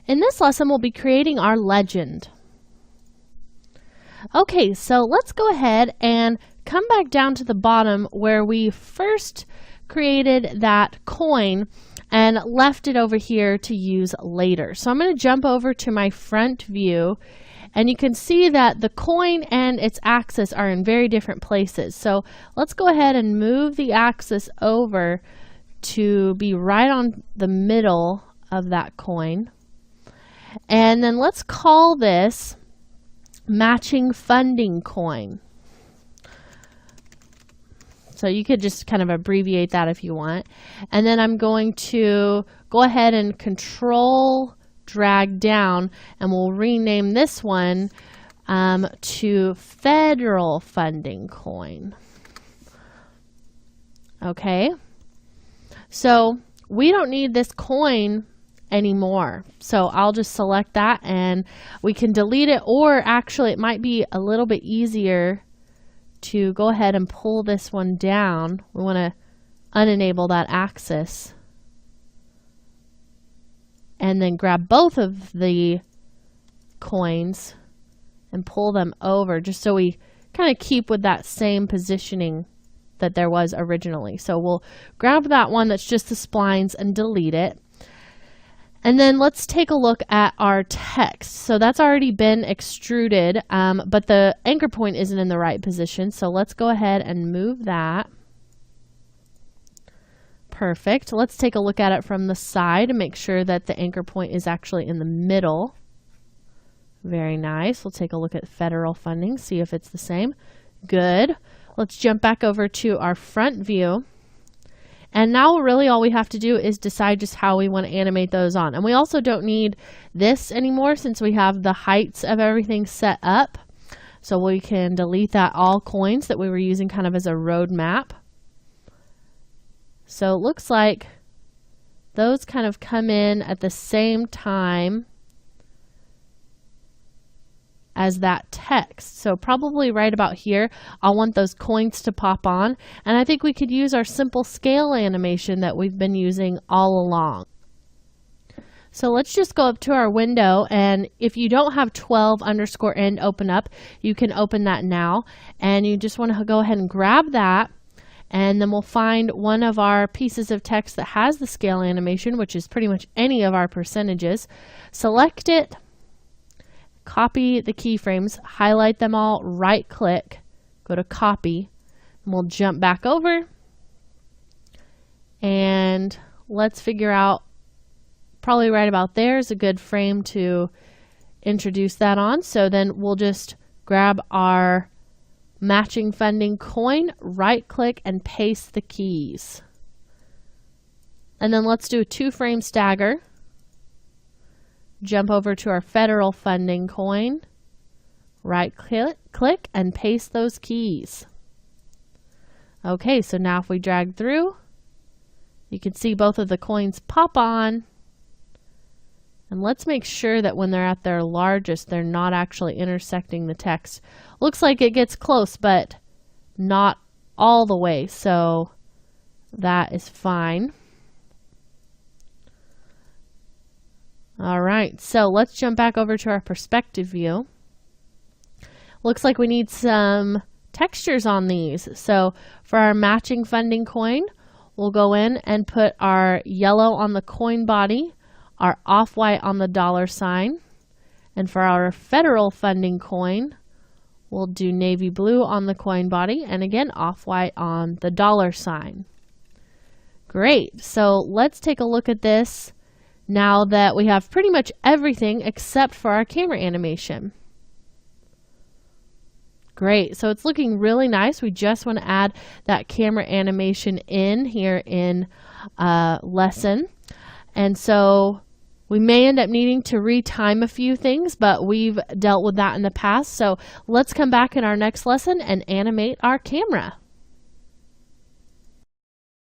In this lesson, we'll be creating our legend. Okay, so let's go ahead and come back down to the bottom where we first created that coin and left it over here to use later. So I'm going to jump over to my front view, and you can see that the coin and its axis are in very different places. So let's go ahead and move the axis over to be right on the middle of that coin. And then let's call this matching funding coin. So you could just kind of abbreviate that if you want. And then I'm going to go ahead and control drag down, and we'll rename this one to federal funding coin. Okay. So we don't need this coin anymore. So I'll just select that and we can delete it, or actually it might be a little bit easier to go ahead and pull this one down. We want to unenable that axis and then grab both of the coins and pull them over, just so we kind of keep with that same positioning that there was originally. So we'll grab that one that's just the splines and delete it. And then let's take a look at our text. So that's already been extruded, but the anchor point isn't in the right position. So let's go ahead and move that. Perfect. Let's take a look at it from the side and make sure that the anchor point is actually in the middle. Very nice. We'll take a look at federal funding, see if it's the same. Good. Let's jump back over to our front view. And now really all we have to do is decide just how we want to animate those on. And we also don't need this anymore since we have the heights of everything set up. So we can delete that all coins that we were using kind of as a road map. So it looks like those kind of come in at the same time as that text. So probably right about here, I'll want those coins to pop on. And I think we could use our simple scale animation that we've been using all along. So let's just go up to our window, and if you don't have 12_end open up, you can open that now. And you just want to go ahead and grab that, and then we'll find one of our pieces of text that has the scale animation, which is pretty much any of our percentages. Select it, copy the keyframes, highlight them all, right click, go to copy, and we'll jump back over. And let's figure out, probably right about there is a good frame to introduce that on. So then we'll just grab our matching funding coin, right click, and paste the keys. And then let's do a 2-frame stagger. Jump over to our federal funding coin, right click, and paste those keys. Okay, so now if we drag through, you can see both of the coins pop on. And let's make sure that when they're at their largest, they're not actually intersecting the text. Looks like it gets close, but not all the way, so that is fine. All right, so let's jump back over to our perspective view. Looks like we need some textures on these. So for our matching funding coin, we'll go in and put our yellow on the coin body, our off-white on the $sign. And for our federal funding coin, we'll do navy blue on the coin body, and again, off-white on the $sign. Great, so let's take a look at this now that we have pretty much everything except for our camera animation. Great, so it's looking really nice. We just want to add that camera animation in here in lesson. And so we may end up needing to retime a few things, but we've dealt with that in the past. So let's come back in our next lesson and animate our camera.